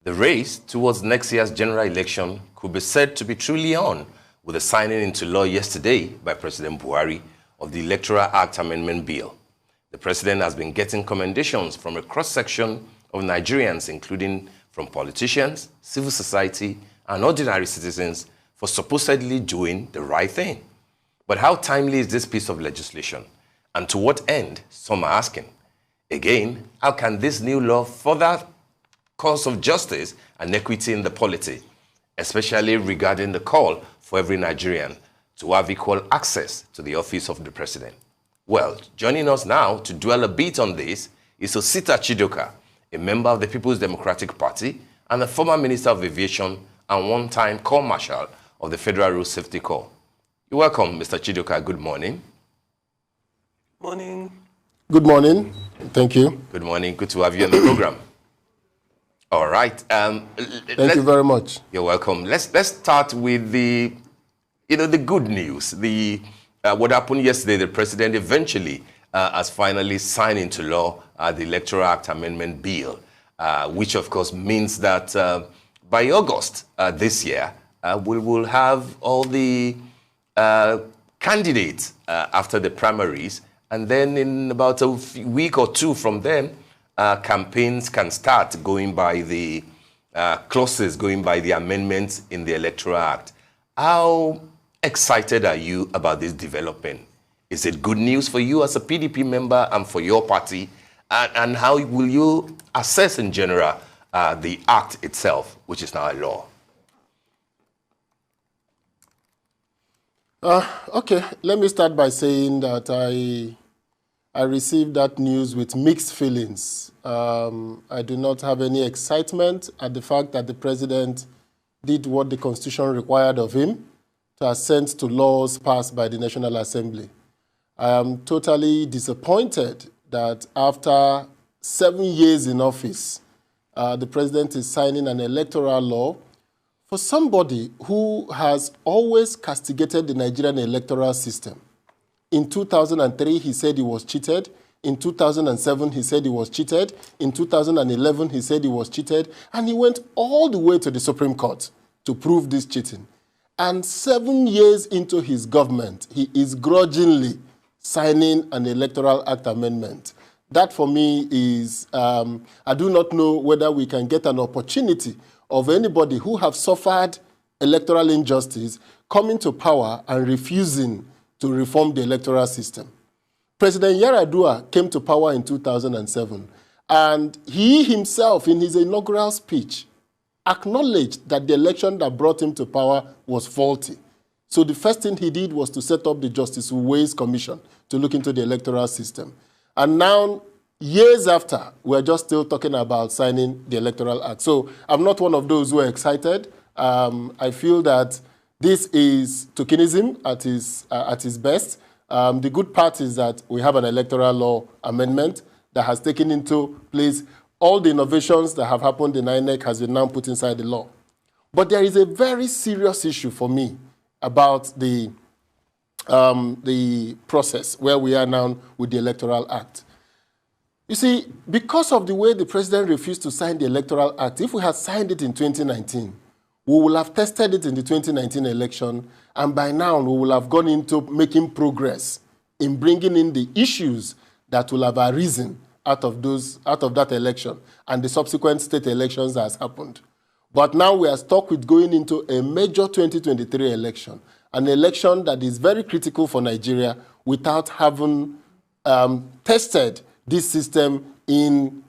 The race towards next year's general election could be said to be truly on with the signing into law yesterday by President Buhari of the Electoral Act Amendment Bill. The president has been getting commendations from a cross-section of Nigerians, including from politicians, civil society, and ordinary citizens for supposedly doing the right thing. But how timely is this piece of legislation? And to what end, some are asking. Again, how can this new law further cause of justice and equity in the polity, especially regarding the call for every Nigerian to have equal access to the office of the president? Well, joining us now to dwell a bit on this is Osita Chidoka, a member of the People's Democratic Party and the former Minister of Aviation and one-time Corps Marshal of the Federal Road Safety Corps. You're welcome, Mr. Chidoka. Good morning. Morning. Good morning. Thank you. Good morning. Good to have you on the program. All right. Thank you very much. You're welcome. Let's start with the good news. What happened yesterday, the president eventually has finally signed into law the Electoral Act Amendment Bill, which of course means that by August this year, we will have all the candidates after the primaries, and then in about a week or two from then, campaigns can start going by the clauses, going by the amendments in the Electoral Act. How excited are you about this development? Is it good news for you as a PDP member and for your party? And how will you assess in general the act itself, which is now a law? Okay, let me start by saying that I received that news with mixed feelings. I do not have any excitement at the fact that the president did what the Constitution required of him, to assent to laws passed by the National Assembly. I am totally disappointed that after 7 years in office, the president is signing an electoral law for somebody who has always castigated the Nigerian electoral system. In 2003, he said he was cheated. In 2007, he said he was cheated. In 2011, he said he was cheated. And he went all the way to the Supreme Court to prove this cheating. And 7 years into his government, he is grudgingly signing an Electoral Act amendment. That for me is, I do not know whether we can get an opportunity of anybody who have suffered electoral injustice coming to power and refusing to reform the electoral system. President Yar'Adua came to power in 2007, and he himself, in his inaugural speech, acknowledged that the election that brought him to power was faulty. So the first thing he did was to set up the Justice Uwais Commission to look into the electoral system. And now, years after, we're just still talking about signing the Electoral Act. So I'm not one of those who are excited. I feel that this is tokenism at its best. The good part is that we have an electoral law amendment that has taken into place all the innovations that have happened in INEC has been now put inside the law. But there is a very serious issue for me about the process where we are now with the Electoral Act. You see, because of the way the president refused to sign the Electoral Act, if we had signed it in 2019, we will have tested it in the 2019 election, and by now we will have gone into making progress in bringing in the issues that will have arisen out of that election and the subsequent state elections that has happened. But now we are stuck with going into a major 2023 election, an election that is very critical for Nigeria without having tested this system in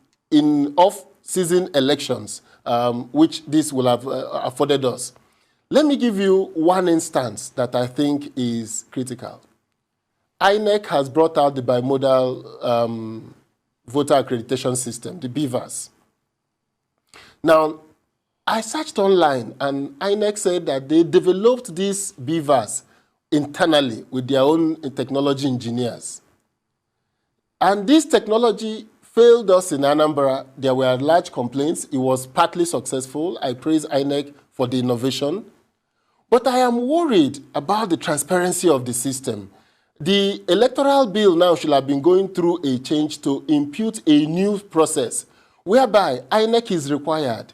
off-season elections, which this will have afforded us. Let me give you one instance that I think is critical. INEC has brought out the bimodal voter accreditation system, the BVAS. Now, I searched online, and INEC said that they developed this BVAS internally with their own technology engineers. And this technology failed us in Anambra. There were large complaints. It was partly successful. I praise INEC for the innovation. But I am worried about the transparency of the system. The electoral bill now should have been going through a change to impute a new process whereby INEC is required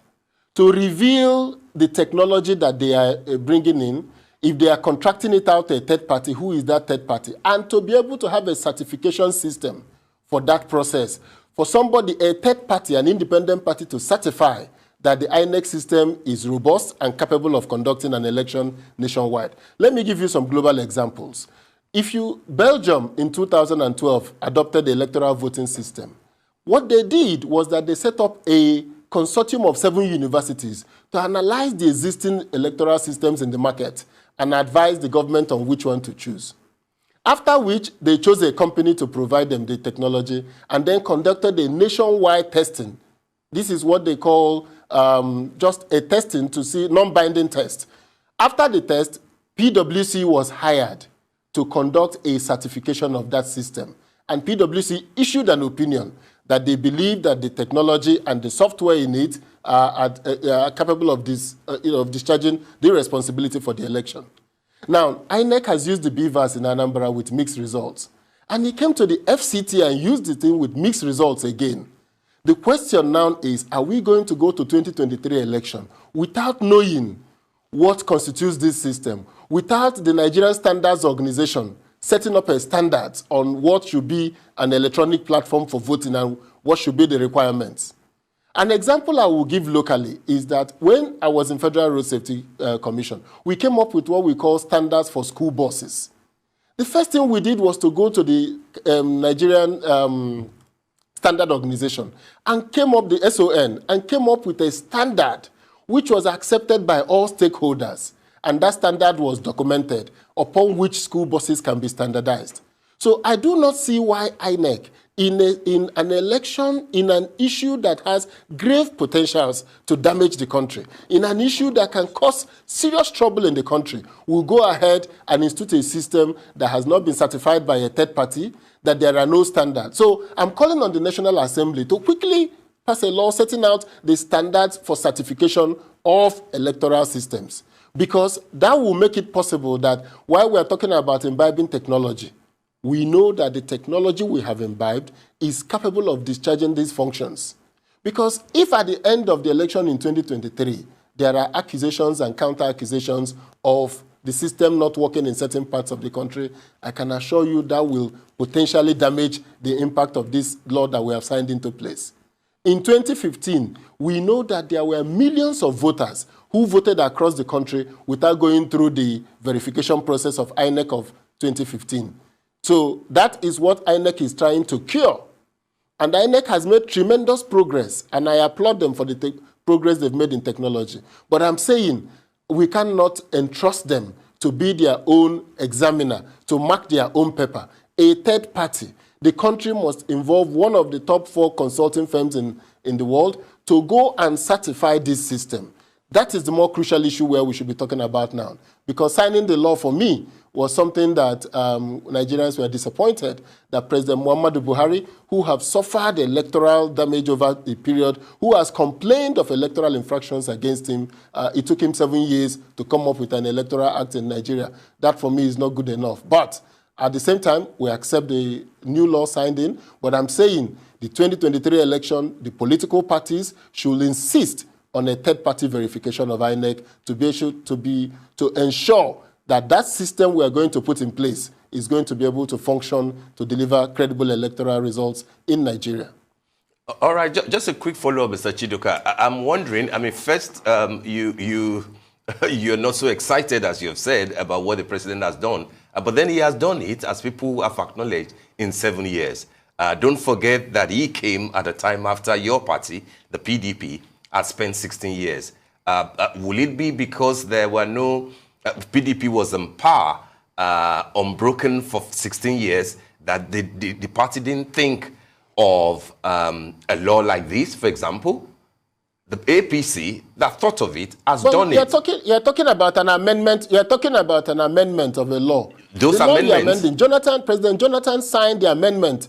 to reveal the technology that they are bringing in, if they are contracting it out to a third party, who is that third party, and to be able to have a certification system for that process. For somebody, a third party, an independent party, to certify that the INEC system is robust and capable of conducting an election nationwide. Let me give you some global examples. Belgium in 2012 adopted the electoral voting system. What they did was that they set up a consortium of 7 universities to analyze the existing electoral systems in the market and advise the government on which one to choose. After which, they chose a company to provide them the technology and then conducted a nationwide testing. This is what they call just a testing to see, non-binding test. After the test, PwC was hired to conduct a certification of that system. And PwC issued an opinion that they believe that the technology and the software in it are capable of discharging the responsibility for the election. Now, INEC has used the BVAS in Anambra with mixed results. And he came to the FCT and used the thing with mixed results again. The question now is, are we going to go to 2023 election without knowing what constitutes this system, without the Nigerian Standards Organization setting up a standard on what should be an electronic platform for voting and what should be the requirements? An example I will give locally is that when I was in Federal Road Safety Commission, we came up with what we call standards for school buses. The first thing we did was to go to the Nigerian Standard Organization and came up, the SON, and came up with a standard which was accepted by all stakeholders. And that standard was documented upon which school buses can be standardized. So I do not see why INEC, in an election, in an issue that has grave potentials to damage the country, in an issue that can cause serious trouble in the country, will go ahead and institute a system that has not been certified by a third party, that there are no standards. So I'm calling on the National Assembly to quickly pass a law setting out the standards for certification of electoral systems, because that will make it possible that while we are talking about imbibing technology, we know that the technology we have imbibed is capable of discharging these functions. Because if at the end of the election in 2023, there are accusations and counter-accusations of the system not working in certain parts of the country, I can assure you that will potentially damage the impact of this law that we have signed into place. In 2015, we know that there were millions of voters who voted across the country without going through the verification process of INEC of 2015. So that is what INEC is trying to cure. And INEC has made tremendous progress, and I applaud them for the progress they've made in technology. But I'm saying we cannot entrust them to be their own examiner, to mark their own paper. A third party. The country must involve one of the top 4 consulting firms in the world to go and certify this system. That is the more crucial issue where we should be talking about now. Because signing the law for me was something that Nigerians were disappointed that President Muhammadu Buhari, who have suffered electoral damage over the period, who has complained of electoral infractions against him, it took him 7 years to come up with an electoral act in Nigeria. That for me is not good enough. But at the same time, we accept the new law signed in. But I'm saying the 2023 election, the political parties should insist on a third-party verification of INEC to ensure that that system we are going to put in place is going to be able to function to deliver credible electoral results in Nigeria. All right, just a quick follow-up, Mr. Chidoka. I'm wondering, I mean, first, you're not so excited, as you have said, about what the president has done. But then he has done it, as people have acknowledged, in 7 years. Don't forget that he came at a time after your party, the PDP, had spent 16 years. Will it be because there were no... PDP was in power, unbroken for 16 years, that the party didn't think of a law like this, for example? The APC that thought of it has done it. You're talking about an amendment. You're talking about an amendment of a law. Those amendments. President Jonathan signed the amendment.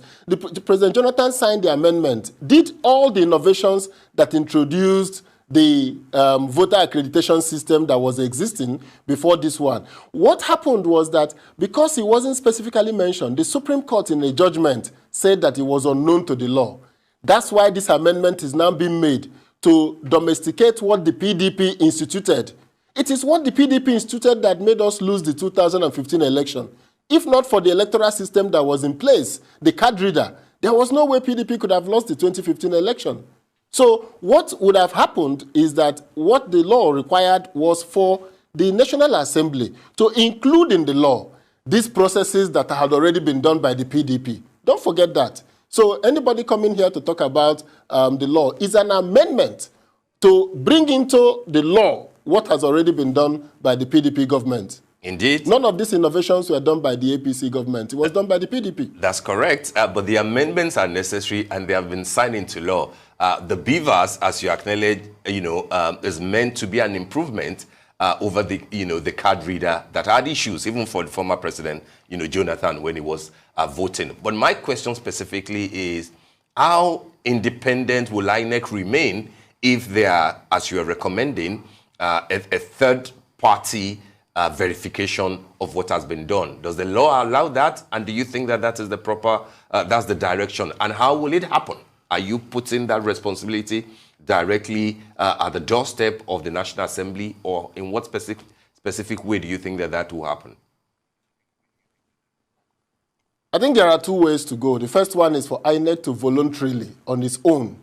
President Jonathan signed the amendment. Did all the innovations that introduced the voter accreditation system that was existing before this one. What happened was that because he wasn't specifically mentioned, the Supreme Court in a judgment said that he was unknown to the law. That's why this amendment is now being made to domesticate what the PDP instituted. It is what the PDP instituted that made us lose the 2015 election. If not for the electoral system that was in place, the card reader, there was no way PDP could have lost the 2015 election. So what would have happened is that what the law required was for the National Assembly to include in the law these processes that had already been done by the PDP. Don't forget that. So anybody coming here to talk about the law is an amendment to bring into the law what has already been done by the PDP government. Indeed. None of these innovations were done by the APC government. It was done by the PDP. That's correct. But the amendments are necessary and they have been signed into law. The BVAS, as you acknowledge, is meant to be an improvement over the, the card reader that had issues, even for the former president, Jonathan, when he was voting. But my question specifically is, how independent will INEC remain if they are, as you are recommending, a third-party verification of what has been done? Does the law allow that? And do you think that that is the proper, that's the direction? And how will it happen? Are you putting that responsibility directly at the doorstep of the National Assembly, or in what specific way do you think that that will happen? I think there are two ways to go. The first one is for INEC to voluntarily, on its own,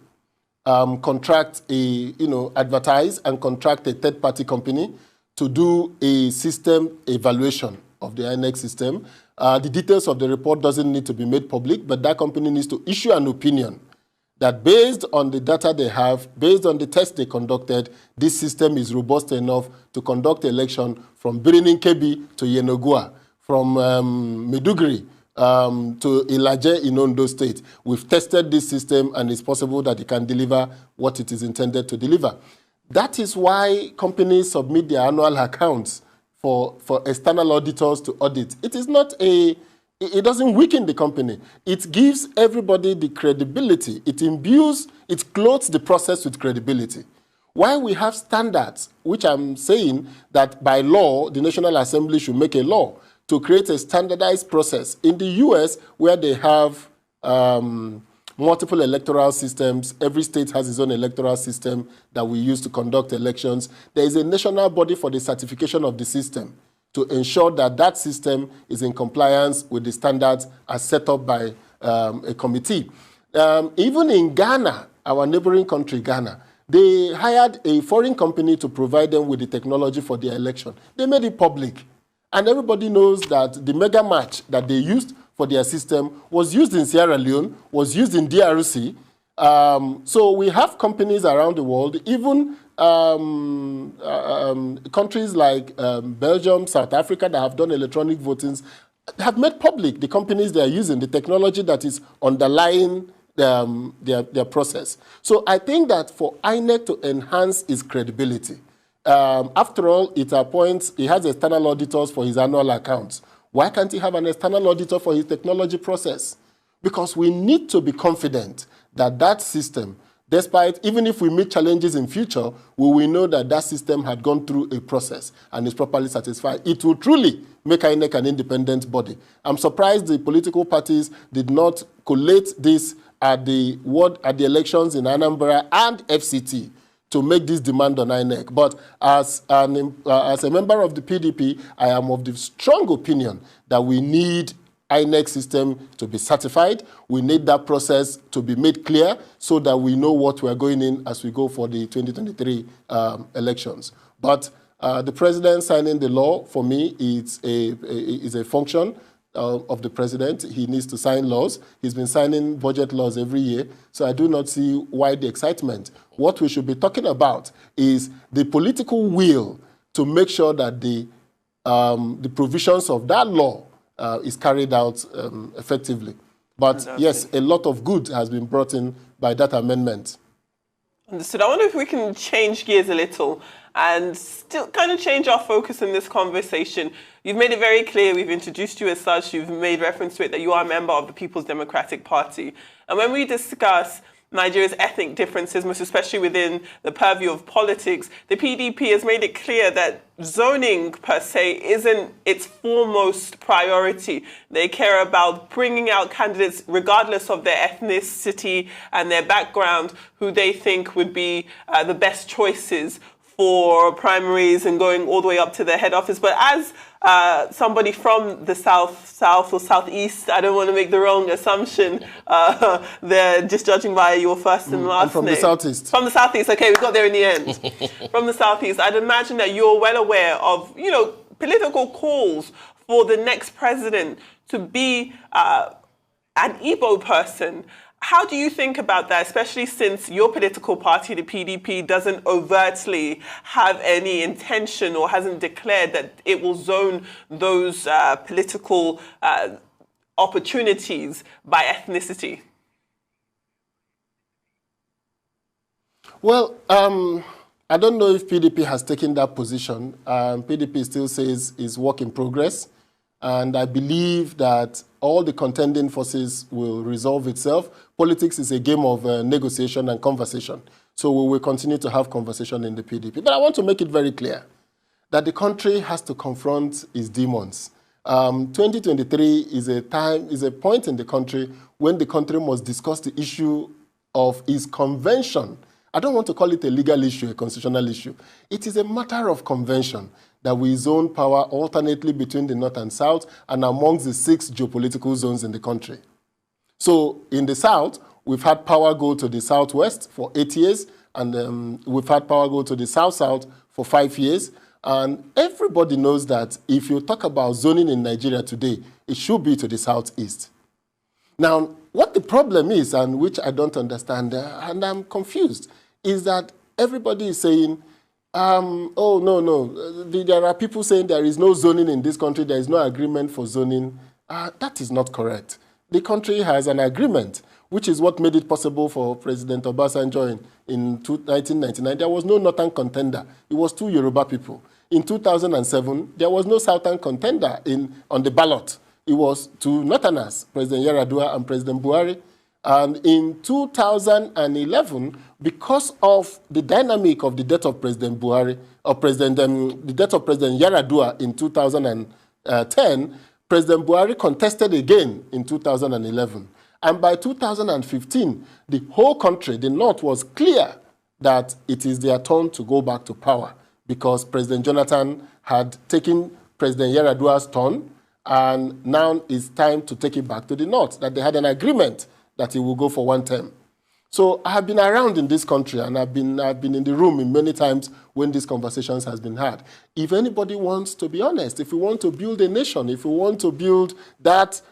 contract advertise and contract a third-party company to do a system evaluation of the INEC system. The details of the report doesn't need to be made public, but that company needs to issue an opinion that based on the data they have, based on the tests they conducted, this system is robust enough to conduct election from Birnin Kebbi to Yenogua, from Maiduguri to Ilaje in Ondo State. We've tested this system and it's possible that it can deliver what it is intended to deliver. That is why companies submit their annual accounts for external auditors to audit. It is not it doesn't weaken the company. It gives everybody the credibility. It imbues, it clothes the process with credibility. While we have standards, which I'm saying that by law, the National Assembly should make a law to create a standardized process. In the US, where they have multiple electoral systems, every state has its own electoral system that we use to conduct elections. There is a national body for the certification of the system to ensure that that system is in compliance with the standards as set up by a committee. Even in Ghana, our neighboring country, Ghana, they hired a foreign company to provide them with the technology for their election. They made it public. And everybody knows that the mega match that they used for their system was used in Sierra Leone, was used in DRC. So we have companies around the world, even countries like Belgium, South Africa, that have done electronic votings, have made public the companies they are using, the technology that is underlying their process. So I think that for INEC to enhance its credibility, after all, it has external auditors for his annual accounts. Why can't he have an external auditor for his technology process? Because we need to be confident that that system, despite, even if we meet challenges in future, we will know that that system had gone through a process and is properly satisfied. It will truly make INEC an independent body. I'm surprised the political parties did not collate this at the elections in Anambra and FCT to make this demand on INEC. But as a member of the PDP, I am of the strong opinion that we need INEC system to be certified. We need that process to be made clear so that we know what we are going in as we go for the 2023 elections. But the president signing the law, for me, is a function of the president. He needs to sign laws. He's been signing budget laws every year. So I do not see why the excitement. What we should be talking about is the political will to make sure that the provisions of that law is carried out effectively. But yes, a lot of good has been brought in by that amendment. Understood. I wonder if we can change gears a little and still kind of change our focus in this conversation. You've made it very clear, we've introduced you as such, you've made reference to it, that you are a member of the People's Democratic Party. And when we discuss Nigeria's ethnic differences, most especially within the purview of politics, the PDP has made it clear that zoning per se isn't its foremost priority. They care about bringing out candidates regardless of their ethnicity and their background, who they think would be the best choices for primaries and going all the way up to the head office. But as somebody from the South or Southeast, I don't want to make the wrong assumption. They're just judging by your first and last I'm from name. the Southeast. From the Southeast. Okay, we got there in the end. From the Southeast, I'd imagine that you're well aware of, political calls for the next president to be an Igbo person. How do you think about that, especially since your political party, the PDP, doesn't overtly have any intention or hasn't declared that it will zone those political opportunities by ethnicity? Well, I don't know if PDP has taken that position. PDP still says it's work in progress. And I believe that all the contending forces will resolve itself. Politics is a game of negotiation and conversation. So we will continue to have conversation in the PDP. But I want to make it very clear that the country has to confront its demons. 2023 is a point in the country when the country must discuss the issue of its convention. I don't want to call it a legal issue, a constitutional issue. It is a matter of convention that we zone power alternately between the North and South and amongst the 6 geopolitical zones in the country. So in the South, we've had power go to the Southwest for 8 years, and we've had power go to the South-South for 5 years. And everybody knows that if you talk about zoning in Nigeria today, it should be to the Southeast. Now, what the problem is, and which I don't understand, and I'm confused, is that everybody is saying, oh, no, there are people saying there is no zoning in this country, there is no agreement for zoning. That is not correct. The country has an agreement, which is what made it possible for President Obasanjo in 1999. There was no northern contender. It was 2 Yoruba people. In 2007, there was no southern contender on the ballot. It was 2 northerners, President Yaradua and President Buhari. And in 2011, because of the dynamic of the death of President Buhari, or the death of President Yaradua in 2010, President Buhari contested again in 2011. And by 2015, the whole country, the North, was clear that it is their turn to go back to power because President Jonathan had taken President Yaradua's turn, and now it's time to take it back to the North, that they had an agreement that he will go for 1 term. So I have been around in this country, and I've been in the room in many times when these conversations has been had. If anybody wants to be honest, if we want to build a nation, if we want to build that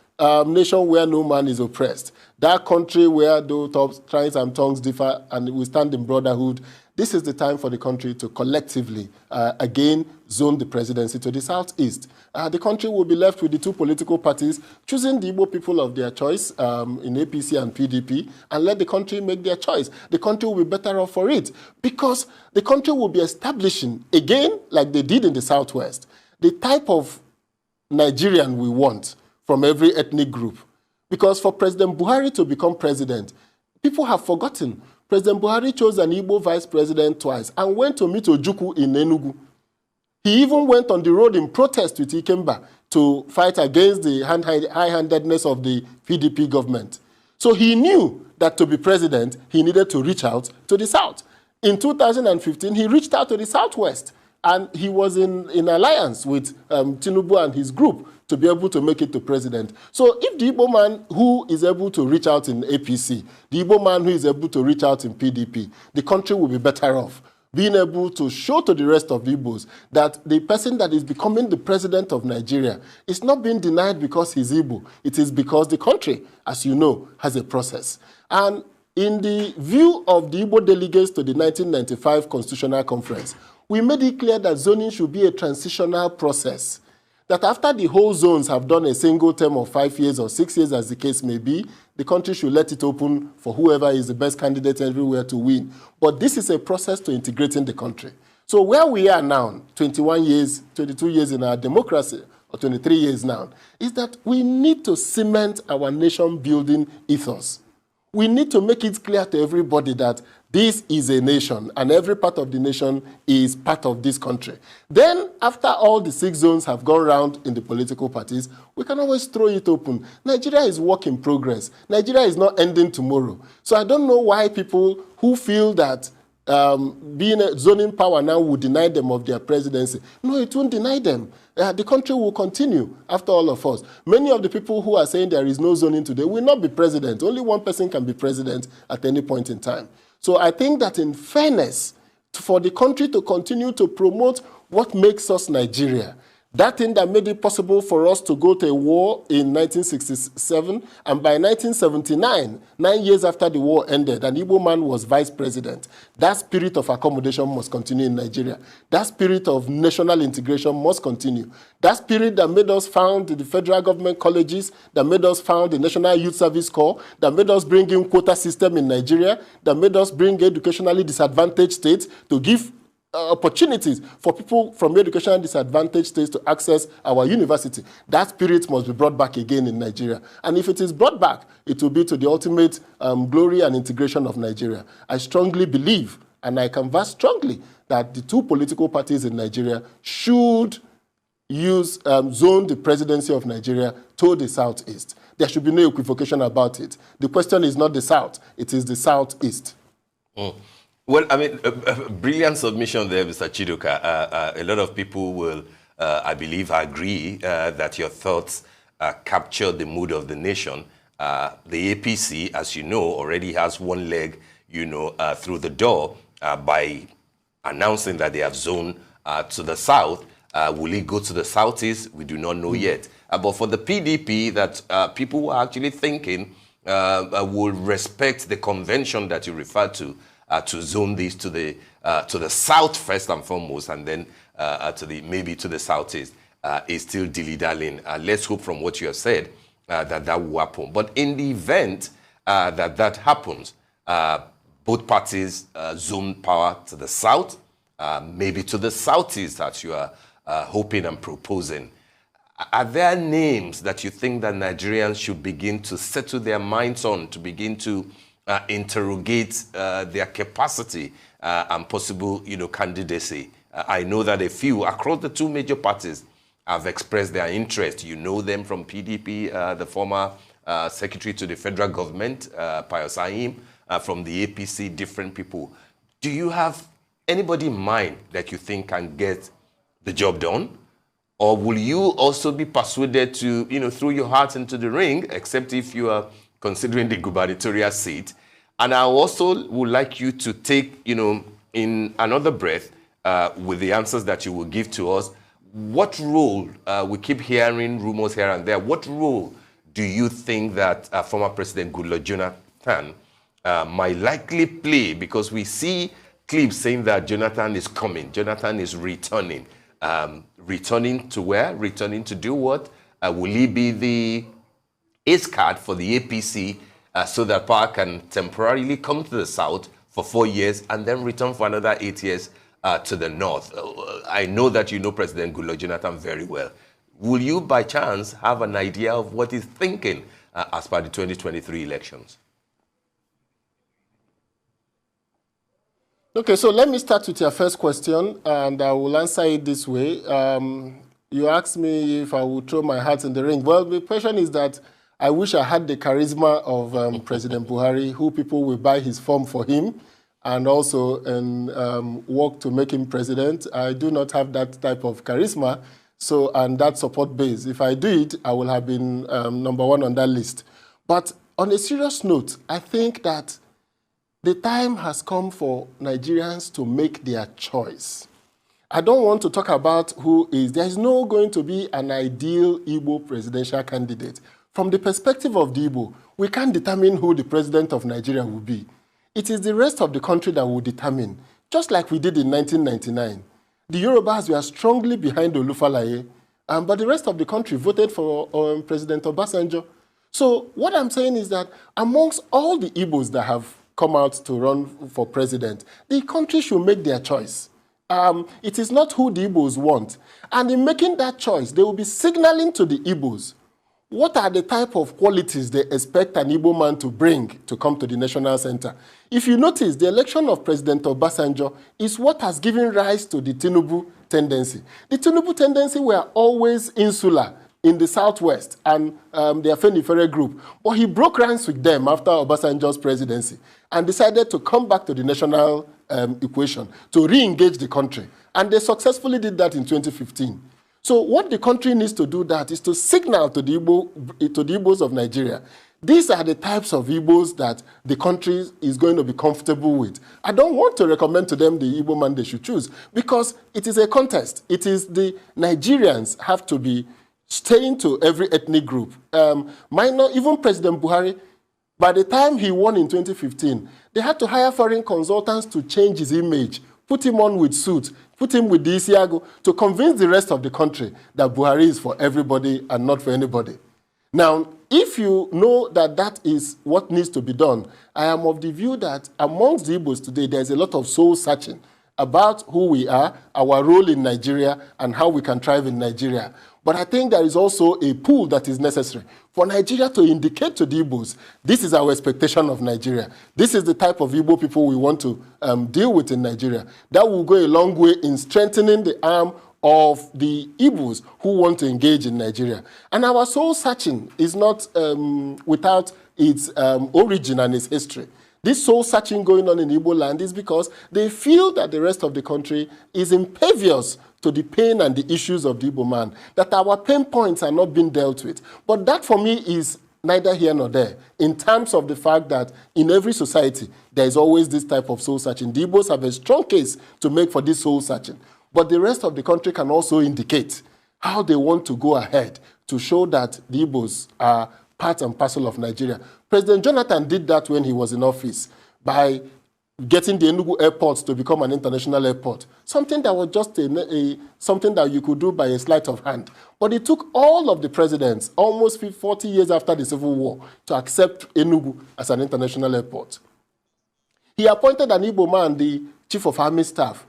nation where no man is oppressed, that country where though tribes and tongues differ and we stand in brotherhood, this is the time for the country to collectively, again, zone the presidency to the Southeast. The country will be left with the 2 political parties choosing the Igbo people of their choice in APC and PDP, and let the country make their choice. The country will be better off for it because the country will be establishing, again, like they did in the Southwest, the type of Nigerian we want from every ethnic group. Because for President Buhari to become president, people have forgotten. President Buhari chose an Igbo vice president twice and went to meet Ojukwu in Enugu. He even went on the road in protest with Ikemba to fight against the high-handedness of the PDP government. So he knew that to be president, he needed to reach out to the South. In 2015, he reached out to the Southwest, and he was in alliance with Tinubu and his group to be able to make it to president. So if the Igbo man who is able to reach out in APC, the Igbo man who is able to reach out in PDP, the country will be better off being able to show to the rest of the Igbos that the person that is becoming the president of Nigeria is not being denied because he's Igbo. It is because the country, as you know, has a process. And in the view of the Igbo delegates to the 1995 Constitutional Conference, we made it clear that zoning should be a transitional process. That after the whole zones have done a single term of 5 years or 6 years, as the case may be, the country should let it open for whoever is the best candidate everywhere to win. But this is a process to integrating the country. So where we are now, 21 years, 22 years in our democracy, or 23 years now, is that we need to cement our nation-building ethos. We need to make it clear to everybody that this is a nation and every part of the nation is part of this country. Then, after all the 6 zones have gone round in the political parties, we can always throw it open. Nigeria is work in progress. Nigeria is not ending tomorrow. So I don't know why people who feel that being a zoning power now will deny them of their presidency. No, it won't deny them. The country will continue after all of us. Many of the people who are saying there is no zoning today will not be president. Only one person can be president at any point in time. So I think that in fairness, for the country to continue to promote what makes us Nigeria, that thing that made it possible for us to go to a war in 1967, and by 1979, 9 years after the war ended, an Igbo man was vice president. That spirit of accommodation must continue in Nigeria. That spirit of national integration must continue. That spirit that made us found the federal government colleges, that made us found the National Youth Service Corps, that made us bring in quota system in Nigeria, that made us bring educationally disadvantaged states to give opportunities for people from educational disadvantaged states to access our university. That spirit must be brought back again in Nigeria. And if it is brought back, it will be to the ultimate glory and integration of Nigeria. I strongly believe, and I canvass strongly, that the 2 political parties in Nigeria should zone the presidency of Nigeria to the Southeast. There should be no equivocation about it. The question is not the South, it is the Southeast. Well, I mean, brilliant submission there, Mr. Chidoka. A lot of people will, I believe, agree that your thoughts capture the mood of the nation. The APC, as you know, already has one leg, through the door by announcing that they have zoned to the south. Will it go to the southeast? We do not know yet. But for the PDP, that people were actually thinking will respect the convention that you referred to zone these to the south first and foremost, and then maybe to the southeast, is still dilly-dallying. Let's hope from what you have said that will happen. But in the event that happens, both parties zone power to the south, maybe to the southeast that you are hoping and proposing. Are there names that you think that Nigerians should begin to settle their minds on, to begin to interrogate their capacity and possible, candidacy? I know that a few across the 2 major parties have expressed their interest. You know them from PDP, the former secretary to the federal government, Pius Ahim, from the APC, different people. Do you have anybody in mind that you think can get the job done? Or will you also be persuaded to, throw your heart into the ring, except if you are considering the gubernatorial seat? And I also would like you to take, in another breath, with the answers that you will give to us, what role, we keep hearing rumors here and there, what role do you think that former President Goodluck Jonathan might likely play? Because we see clips saying that Jonathan is coming, Jonathan is returning. Returning to where? Returning to do what? Will he be the ace card for the APC so that power can temporarily come to the south for 4 years and then return for another 8 years to the north? I know that you know President Goodluck Jonathan very well. Will you by chance have an idea of what he's thinking as per the 2023 elections? Okay, so let me start with your first question, and I will answer it this way. You asked me if I would throw my hat in the ring. Well, the question is that I wish I had the charisma of President Buhari, who people will buy his form for him and also work to make him president. I do not have that type of charisma and that support base. If I did, I would have been number 1 on that list. But on a serious note, I think that the time has come for Nigerians to make their choice. I don't want to talk about who is. There is no going to be an ideal Igbo presidential candidate. From the perspective of the Igbo, we can't determine who the president of Nigeria will be. It is the rest of the country that will determine, just like we did in 1999. The Yorubas were strongly behind Olufalaye, but the rest of the country voted for President Obasanjo. So what I'm saying is that amongst all the Igbos that have come out to run for president, the country should make their choice. It is not who the Igbos want. And in making that choice, they will be signaling to the Igbos what are the type of qualities they expect an Igbo man to bring to come to the national center? If you notice, the election of President Obasanjo is what has given rise to the Tinubu tendency. The Tinubu tendency were always insular in the southwest and the Afenifere group. But he broke ranks with them after Obasanjo's presidency and decided to come back to the national equation to re-engage the country. And they successfully did that in 2015. So what the country needs to do that is to signal to the Igbos of Nigeria, these are the types of Igbos that the country is going to be comfortable with. I don't want to recommend to them the Igbo man they should choose because it is a contest. It is the Nigerians have to be staying to every ethnic group. Even President Buhari, by the time he won in 2015, they had to hire foreign consultants to change his image, put him on with suits, put him with the Isiago to convince the rest of the country that Buhari is for everybody and not for anybody. Now, if you know that that is what needs to be done, I am of the view that amongst the Igbos today, there's a lot of soul searching about who we are, our role in Nigeria, and how we can thrive in Nigeria. But I think there is also a pull that is necessary for Nigeria to indicate to the Igbos, this is our expectation of Nigeria. This is the type of Igbo people we want to deal with in Nigeria. That will go a long way in strengthening the arm of the Igbos who want to engage in Nigeria. And our soul searching is not without its origin and its history. This soul searching going on in Igbo land is because they feel that the rest of the country is impervious to the pain and the issues of the Igbo man, that our pain points are not being dealt with. But that for me is neither here nor there, in terms of the fact that in every society, there is always this type of soul searching. The Igbos have a strong case to make for this soul searching. But the rest of the country can also indicate how they want to go ahead to show that the Igbos are part and parcel of Nigeria. President Jonathan did that when he was in office by getting the Enugu airport to become an international airport, something that was just something that you could do by a sleight of hand. But it took all of the presidents, almost 40 years after the Civil War, to accept Enugu as an international airport. He appointed an Igbo man, the Chief of Army Staff.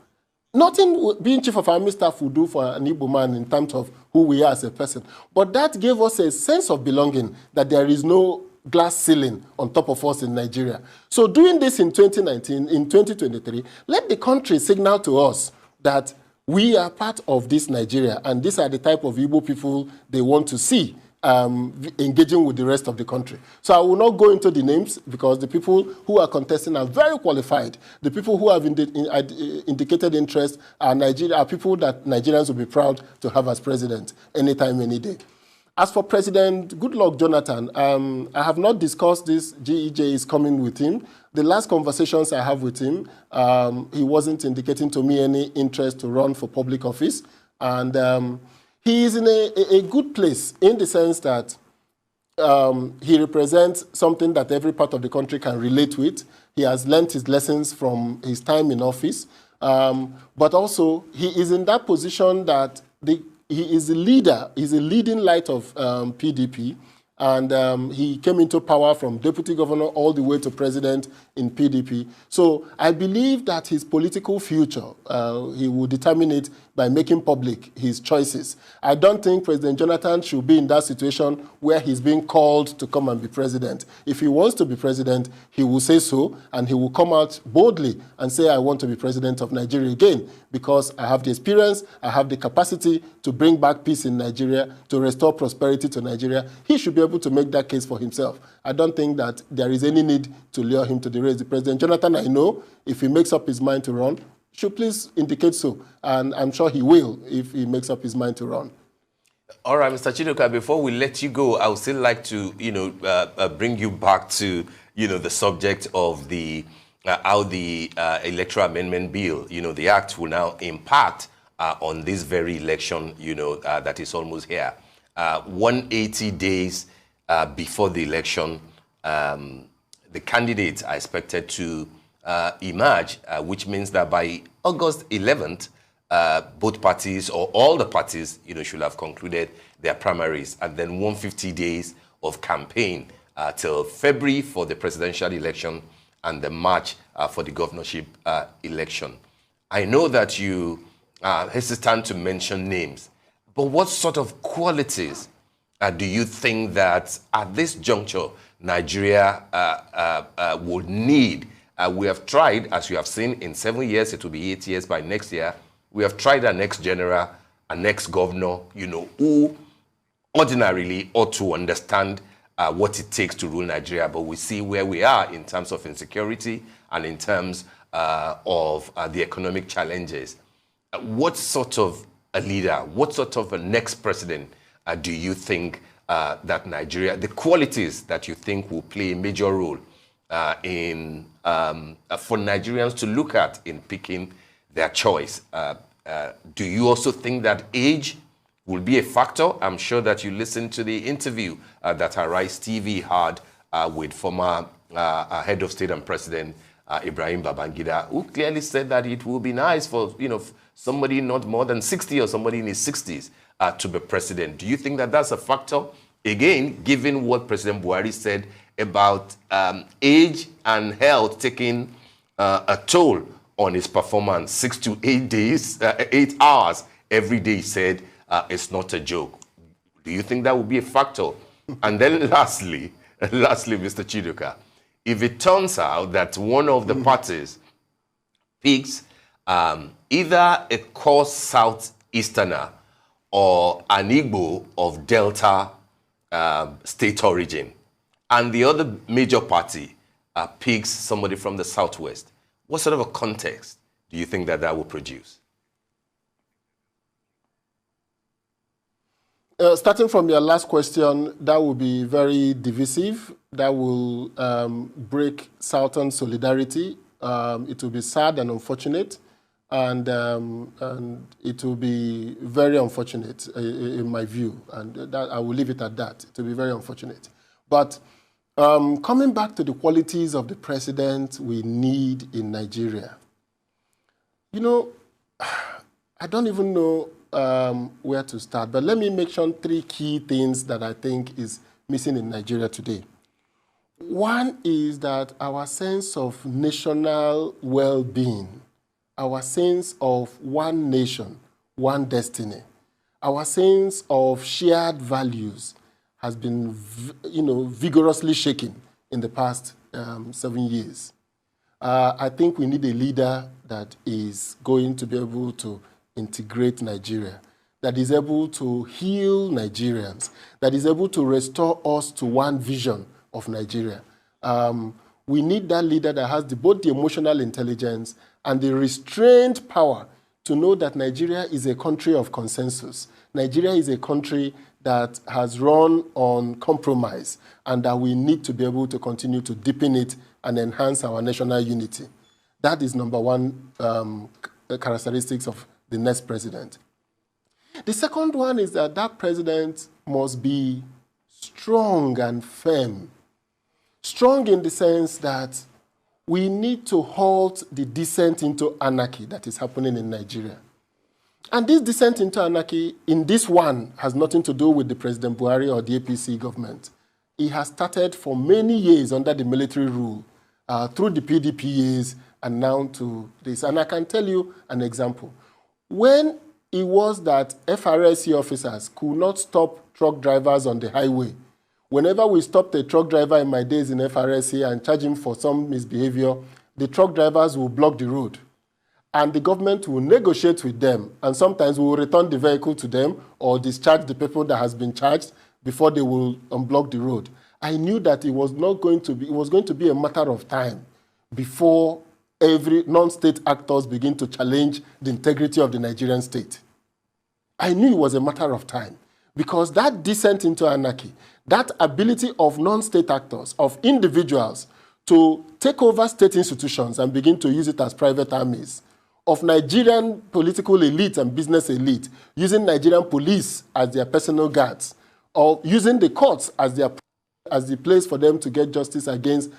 Nothing being Chief of Army Staff would do for an Igbo man in terms of who we are as a person. But that gave us a sense of belonging, that there is no glass ceiling on top of us in Nigeria. So doing this in 2019, in 2023, let the country signal to us that we are part of this Nigeria, and these are the type of Igbo people they want to see engaging with the rest of the country. So I will not go into the names because the people who are contesting are very qualified. The people who have indicated interest are people that Nigerians will be proud to have as president anytime, any day. As for President Goodluck Jonathan, I have not discussed this. GEJ is coming with him. The last conversations I have with him, he wasn't indicating to me any interest to run for public office. And he is in a good place in the sense that he represents something that every part of the country can relate with. He has learned his lessons from his time in office. But also, he is in that position that he is a leader. He's a leading light of PDP. And he came into power from deputy governor all the way to president in PDP. So I believe that his political future, he will determine it by making public his choices. I don't think President Jonathan should be in that situation where he's being called to come and be president. If he wants to be president, he will say so, and he will come out boldly and say, I want to be president of Nigeria again, because I have the experience, I have the capacity to bring back peace in Nigeria, to restore prosperity to Nigeria. He should be able to make that case for himself. I don't think that there is any need to lure him to the race. The President Jonathan, I know, if he makes up his mind to run, should please indicate so. And I'm sure he will if he makes up his mind to run. All right, Mr. Chidoka, before we let you go, I would still like to, bring you back to, the subject of the how the Electoral Amendment Bill, the Act will now impact on this very election, that is almost here. 180 days before the election, the candidates are expected to emerge, which means that by August 11th, both parties or all the parties, should have concluded their primaries, and then 150 days of campaign till February for the presidential election and the March for the governorship election. I know that you are hesitant to mention names, but what sort of qualities do you think that at this juncture, Nigeria would need? We have tried, as you have seen, in 7 years, it will be 8 years by next year. We have tried an ex-general, an ex-governor, who ordinarily ought to understand what it takes to rule Nigeria. But we see where we are in terms of insecurity and in terms of the economic challenges. What sort of a leader, what sort of a next president do you think that Nigeria, the qualities that you think will play a major role in for Nigerians to look at in picking their choice? Do you also think that age will be a factor? I'm sure that you listened to the interview that ARISETV had with former head of state and president Ibrahim Babangida, who clearly said that it will be nice for somebody not more than 60 or somebody in his 60s to be president. Do you think that that's a factor? Again, given what President Buhari said about age and health taking a toll on his performance, 6 to 8 days, 8 hours every day, he said it's not a joke. Do you think that will be a factor? And then lastly, Mr. Chidoka, if it turns out that one of the parties picks either a core Southeasterner or an Igbo of Delta state origin, and the other major party picks somebody from the Southwest, what sort of a context do you think that will produce? Starting from your last question, that will be very divisive. That will break Southern solidarity. It will be sad and unfortunate, and it will be very unfortunate in my view. And that, I will leave it at that. It will be very unfortunate. But coming back to the qualities of the president we need in Nigeria, I don't even know where to start, but let me mention 3 key things that I think is missing in Nigeria today. One is that our sense of national well-being, our sense of one nation, one destiny, our sense of shared values has been, vigorously shaken in the past 7 years. I think we need a leader that is going to be able to integrate Nigeria, that is able to heal Nigerians, that is able to restore us to one vision of Nigeria. We need that leader that has both the emotional intelligence and the restrained power to know that Nigeria is a country of consensus. Nigeria is a country that has run on compromise, and that we need to be able to continue to deepen it and enhance our national unity. That is number one characteristics of the next president. The second one is that that president must be strong and firm. Strong in the sense that we need to halt the descent into anarchy that is happening in Nigeria. And this descent into anarchy in this one has nothing to do with the President Buhari or the APC government. It has started for many years under the military rule, through the PDP years, and now to this. And I can tell you an example. When it was that FRSC officers could not stop truck drivers on the highway, whenever we stopped a truck driver in my days in FRSC and charged him for some misbehavior, the truck drivers will block the road. And the government will negotiate with them, and sometimes we will return the vehicle to them or discharge the people that has been charged before they will unblock the road. I knew that it was going to be a matter of time before every non-state actors begin to challenge the integrity of the Nigerian state. I knew it was a matter of time, because that descent into anarchy, that ability of non-state actors, of individuals to take over state institutions and begin to use it as private armies, of Nigerian political elite and business elite using Nigerian police as their personal guards, or using the courts as the place for them to get justice against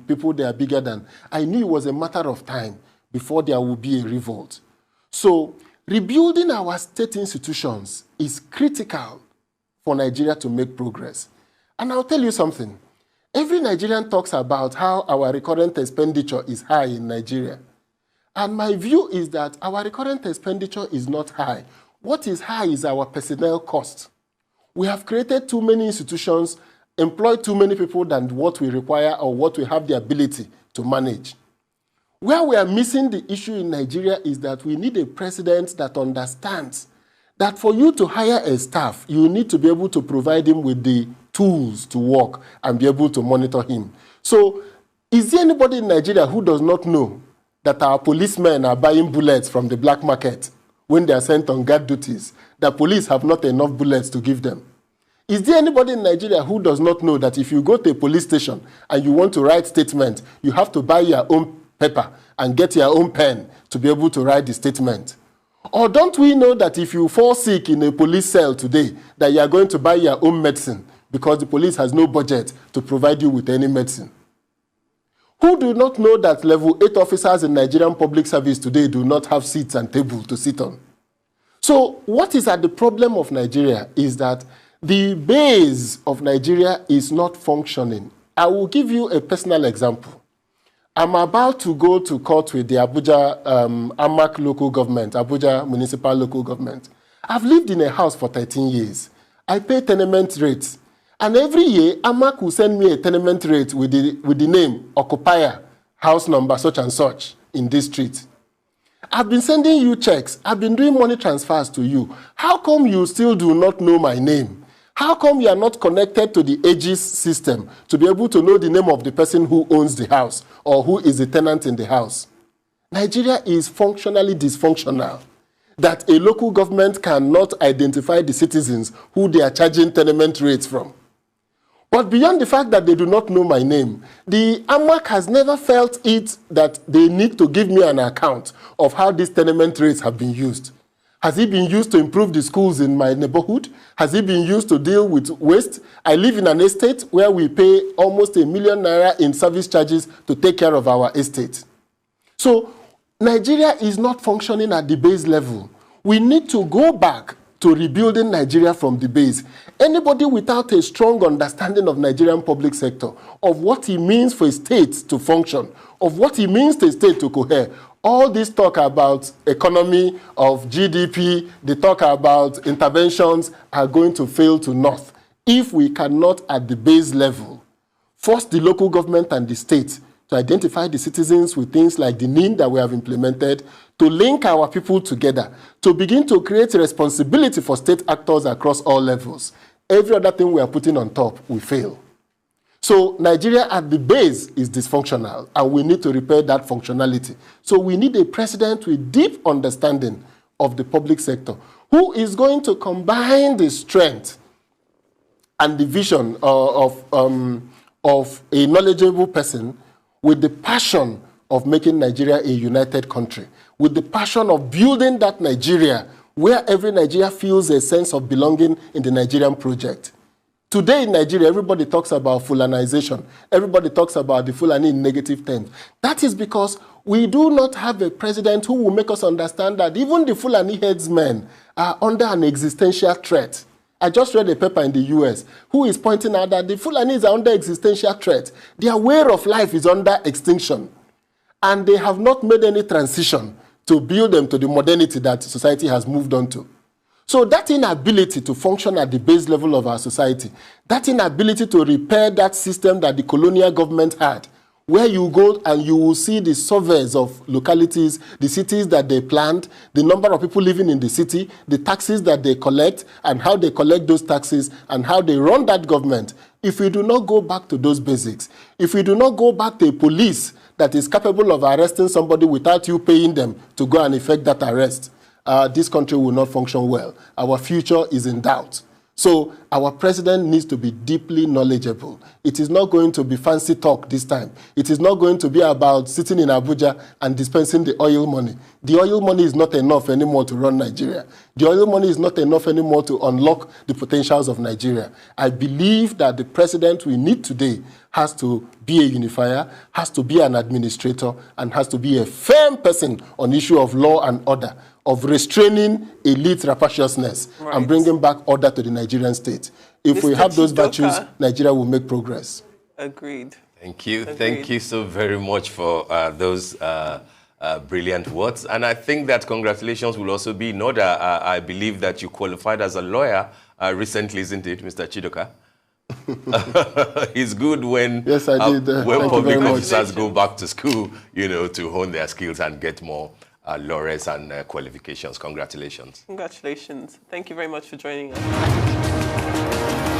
people they are bigger than. I knew it was a matter of time before there would be a revolt. So rebuilding our state institutions is critical for Nigeria to make progress. And I'll tell you something. Every Nigerian talks about how our recurrent expenditure is high in Nigeria. And my view is that our recurrent expenditure is not high. What is high is our personnel cost. We have created too many institutions, employed too many people than what we require or what we have the ability to manage. Where we are missing the issue in Nigeria is that we need a president that understands that for you to hire a staff, you need to be able to provide him with the tools to work and be able to monitor him. So, is there anybody in Nigeria who does not know that our policemen are buying bullets from the black market when they are sent on guard duties? The police have not enough bullets to give them. Is there anybody in Nigeria who does not know that if you go to a police station and you want to write statement, you have to buy your own paper and get your own pen to be able to write the statement? Or don't we know that if you fall sick in a police cell today, that you are going to buy your own medicine because the police has no budget to provide you with any medicine? Who do not know that level 8 officers in Nigerian public service today do not have seats and tables to sit on? So what is at the problem of Nigeria is that the base of Nigeria is not functioning. I will give you a personal example. I'm about to go to court with the Abuja AMAC local government, Abuja municipal local government. I've lived in a house for 13 years. I pay tenement rates. And every year, AMAC will send me a tenement rate with the name occupier, house number such and such in this street. I've been sending you checks. I've been doing money transfers to you. How come you still do not know my name? How come you are not connected to the Aegis system to be able to know the name of the person who owns the house or who is the tenant in the house? Nigeria is functionally dysfunctional, that a local government cannot identify the citizens who they are charging tenement rates from. But beyond the fact that they do not know my name, the AMAC has never felt it that they need to give me an account of how these tenement rates have been used. Has it been used to improve the schools in my neighborhood? Has it been used to deal with waste? I live in an estate where we pay almost ₦1 million in service charges to take care of our estate. So Nigeria is not functioning at the base level. We need to go back to rebuilding Nigeria from the base. Anybody without a strong understanding of Nigerian public sector, of what it means for a state to function, of what it means to a state to cohere, all this talk about economy, of GDP, the talk about interventions are going to fail to naught if we cannot, at the base level, force the local government and the state to identify the citizens with things like the NIN that we have implemented, to link our people together, to begin to create responsibility for state actors across all levels. Every other thing we are putting on top will fail. So Nigeria at the base is dysfunctional, and we need to repair that functionality. So we need a president with deep understanding of the public sector, who is going to combine the strength and the vision of a knowledgeable person with the passion of making Nigeria a united country, with the passion of building that Nigeria where every Nigeria feels a sense of belonging in the Nigerian project. Today in Nigeria, everybody talks about Fulanization. Everybody talks about the Fulani in negative terms. That is because we do not have a president who will make us understand that even the Fulani headsmen are under an existential threat. I just read a paper in the US who is pointing out that the Fulanis are under existential threat. Their way of life is under extinction. And they have not made any transition to build them to the modernity that society has moved on to. So that inability to function at the base level of our society, that inability to repair that system that the colonial government had, where you go and you will see the surveys of localities, the cities that they planned, the number of people living in the city, the taxes that they collect, and how they collect those taxes, and how they run that government. If we do not go back to those basics, if we do not go back to a police that is capable of arresting somebody without you paying them to go and effect that arrest, this country will not function well. Our future is in doubt. So our president needs to be deeply knowledgeable. It is not going to be fancy talk this time. It is not going to be about sitting in Abuja and dispensing the oil money. The oil money is not enough anymore to run Nigeria. The oil money is not enough anymore to unlock the potentials of Nigeria. I believe that the president we need today has to be a unifier, has to be an administrator, and has to be a firm person on issue of law and order, of restraining elite rapaciousness and bringing back order to the Nigerian state. If Mr. we have those virtues, Nigeria will make progress. Agreed. Thank you. Agreed. Thank you so very much for those brilliant words. And I think that congratulations will also be in order. I believe that you qualified as a lawyer recently, isn't it, Mr. Chidoka? It's good when, yes, I did. When public officers go back to school, you know, to hone their skills and get more laurels and qualifications. Congratulations. Congratulations. Thank you very much for joining us.